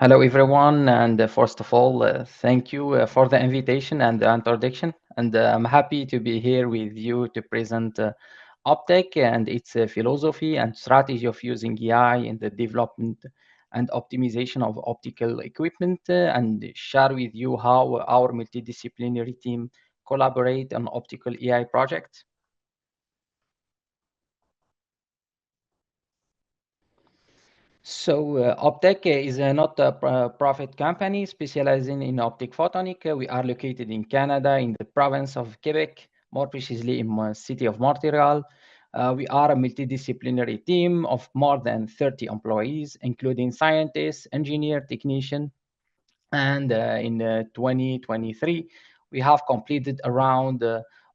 Hello, everyone, and first of all, thank you for the invitation and the introduction. And I'm happy to be here with you to present Optech and its philosophy and strategy of using AI in the development and optimization of optical equipment, and share with you how our multidisciplinary team collaborate on optical AI projects. So, Optech is not a profit company specializing in optic photonic. We are located in Canada, in the province of Quebec, more precisely in the city of Montreal. We are a multidisciplinary team of more than 30 employees, including scientists, engineers, technicians, and in 2023, we have completed around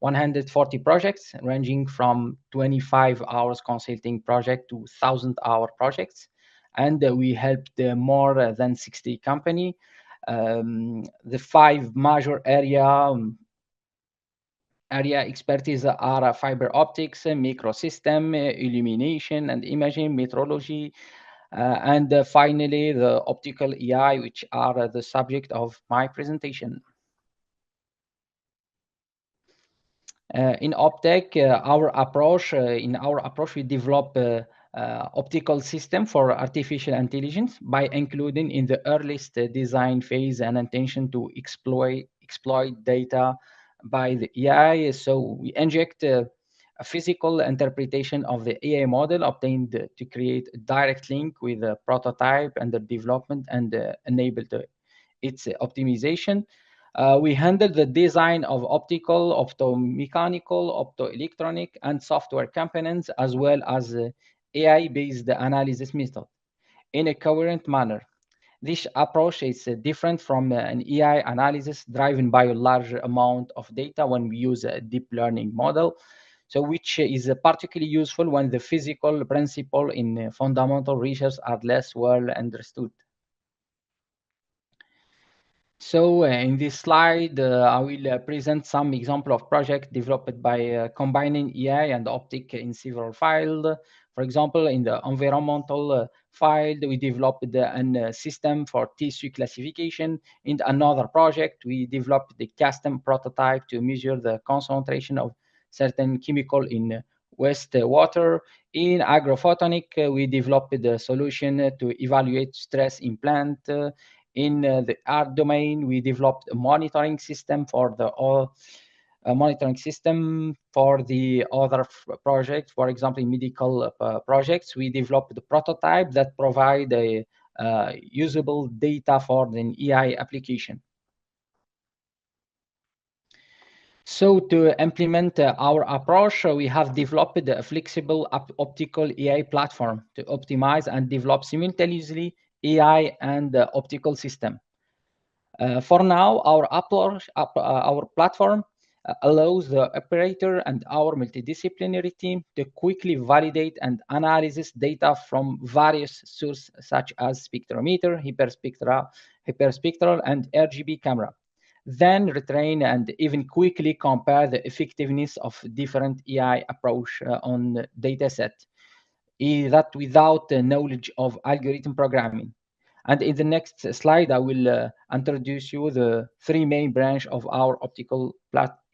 140 projects, ranging from 25 hours consulting project to 1,000-hour projects. And we helped more than 60 company. The five major area expertise are fiber optics, microsystem, illumination and imaging, metrology, and finally, the optical AI, which are the subject of my presentation. In Optech, in our approach, we develop optical system for artificial intelligence by including in the earliest design phase an intention to exploit data by the AI. So we inject a physical interpretation of the AI model obtained to create a direct link with the prototype and the development and enable its optimization. We handle the design of optical, optomechanical, optoelectronic, and software components, as well as AI-based analysis method in a coherent manner. This approach is different from an AI analysis driven by a large amount of data when we use a deep learning model, so which is particularly useful when the physical principle in fundamental research are less well understood. So in this slide, I will present some example of project developed by combining AI and optic in several fields. For example, in the environmental field, we developed a system for tissue classification. In another project, we developed the custom prototype to measure the concentration of certain chemical in wastewater. In agrophotonic, we developed the solution to evaluate stress in plant. In the art domain, we developed a monitoring system for the monitoring system for the other projects. For example, in medical projects, we developed the prototype that provide a usable data for the AI application. So to implement our approach, we have developed a flexible optical AI platform to optimize and develop simultaneously AI and optical system. For now, our platform allows the operator and our multidisciplinary team to quickly validate and analyze data from various sources such as spectrometer, hyperspectral, and RGB camera. Then retrain and even quickly compare the effectiveness of different AI approach on data set, that without the knowledge of algorithm programming. And in the next slide, I will introduce you the three main branch of our optical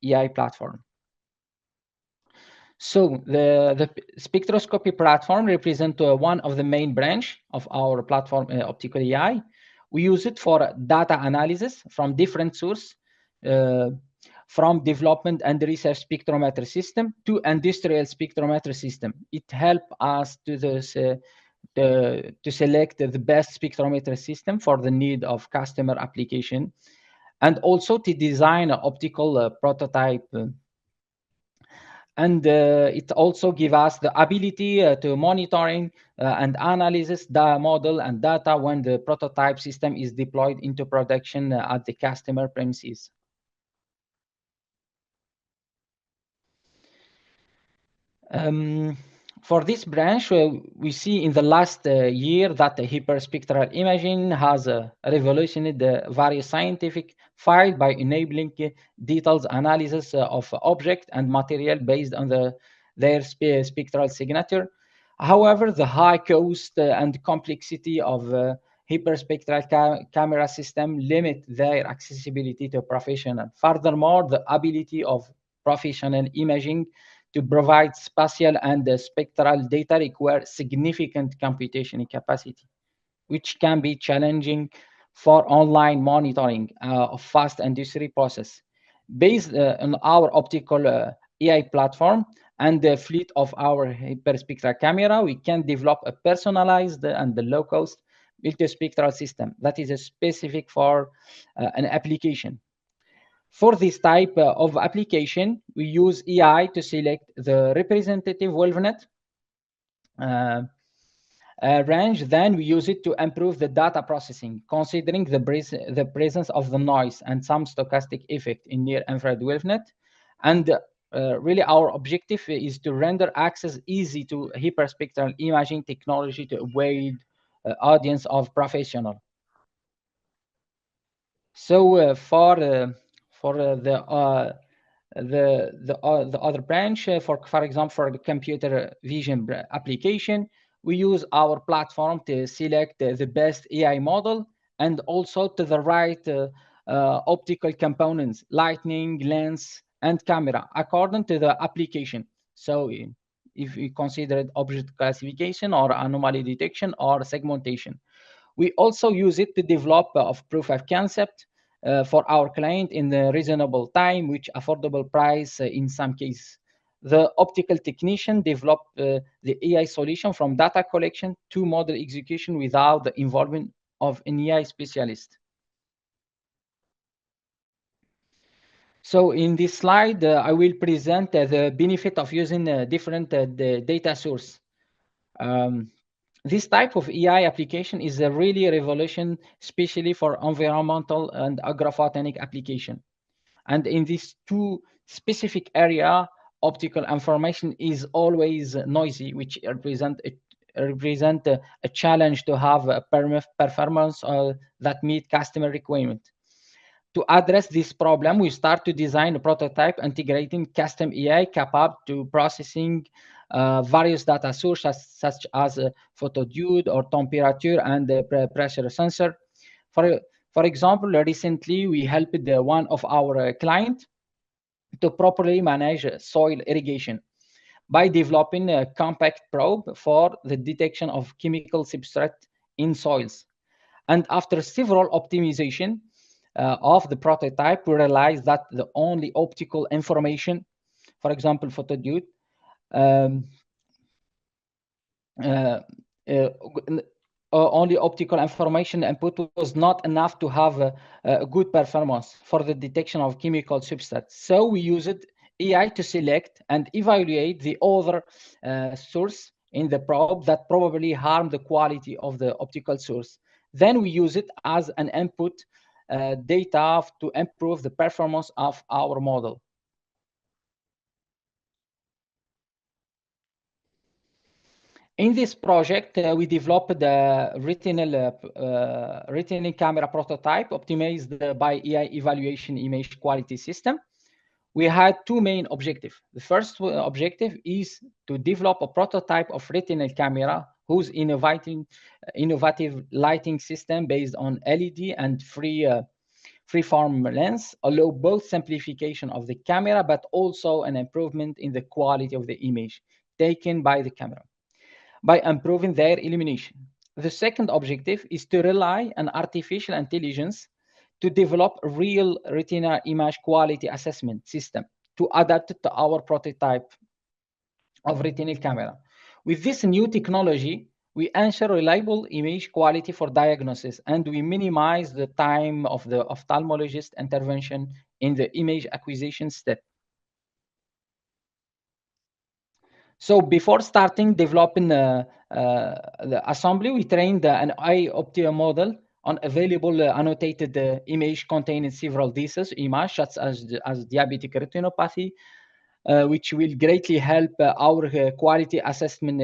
AI platform. So the spectroscopy platform represents one of the main branch of our platform, optical AI. We use it for data analysis from different sources, uh, from development and research spectrometer system to industrial spectrometer system. It helps us to select the best spectrometer system for the need of customer application, and also to design an optical prototype. And it also gives us the ability to monitoring and analysis the model and data when the prototype system is deployed into production at the customer premises. Um, for this branch, we see in the last year that the hyperspectral imaging has revolutionized the various scientific field by enabling detailed analysis of object and material based on their spectral signature. However, the high cost and complexity of hyperspectral camera system limit their accessibility to professionals. Furthermore, the ability of professional imaging to provide spatial and spectral data requires significant computation capacity, which can be challenging for online monitoring of fast industry process. Based on our optical AI platform and the fleet of our hyperspectral camera, we can develop a personalized and low-cost multispectral system that is specific for an application. For this type of application, we use AI to select the representative wavelength range. Then we use it to improve the data processing, considering the presence of the noise and some stochastic effect in near infrared wavelength. And really, our objective is to render access easy to hyperspectral imaging technology to avoid audience of professional. So for the other branch, for example, for the computer vision application, we use our platform to select the best AI model and also to the right optical components, lighting, lens, and camera, according to the application. So if we consider object classification or anomaly detection or segmentation. We also use it to develop of proof of concept for our client in a reasonable time, which affordable price in some cases. The optical technician developed the AI solution from data collection to model execution without the involvement of an AI specialist. So in this slide, I will present the benefit of using different the data source. This type of AI application is a really revolution, especially for environmental and agrophotonic application. And in these two specific area, optical information is always noisy, which represent a challenge to have a performance that meet customer requirement. To address this problem, we start to design a prototype integrating custom AI capable to processing various data sources such as photodiode or temperature and pressure sensor. For example, recently we helped one of our clients to properly manage soil irrigation by developing a compact probe for the detection of chemical substrate in soils. And after several optimization of the prototype, we realized that the only optical information, for example, photodiode, um, uh, uh, only optical information input was not enough to have a good performance for the detection of chemical substances. So we used AI to select and evaluate the other source in the probe that probably harm the quality of the optical source. Then we use it as an input data to improve the performance of our model. In this project, we developed the retinal camera prototype optimized by AI evaluation image quality system. We had two main objectives. The first objective is to develop a prototype of retinal camera whose innovative lighting system based on LED and freeform lens allow both simplification of the camera, but also an improvement in the quality of the image taken by the camera by improving their illumination. The second objective is to rely on artificial intelligence to develop a real retina image quality assessment system to adapt it to our prototype of retinal camera. With this new technology, we ensure reliable image quality for diagnosis, and we minimize the time of the ophthalmologist intervention in the image acquisition step. So before starting developing the assembly, we trained an IOPTIA model on available annotated image containing several disease images, such as diabetic retinopathy, which will greatly help our quality assessment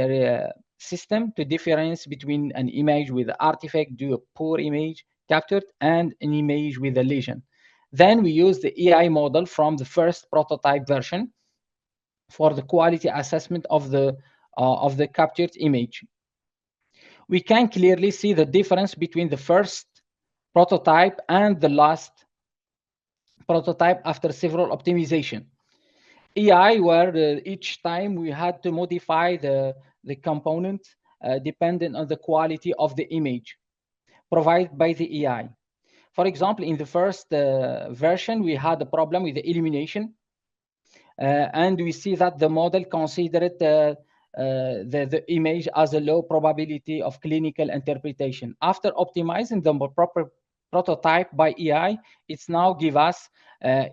system to difference between an image with artifact due to poor image captured and an image with a lesion. Then we use the AI model from the first prototype version for the quality assessment of the captured image. we can clearly see the difference between the first prototype and the last prototype after several optimization. AI, where each time we had to modify the component depending on the quality of the image provided by the AI. For example, in the first version, we had a problem with the illumination. And we see that the model considered the image as a low probability of clinical interpretation. After optimizing the proper prototype by AI, it's now give us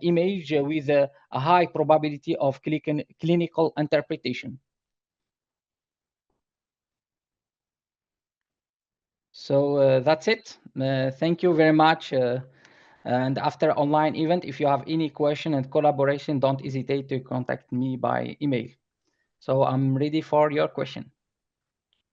image with a high probability of clinical interpretation. So that's it. Thank you very much. And after online event, if you have any question and collaboration, don't hesitate to contact me by email. So I'm ready for your question.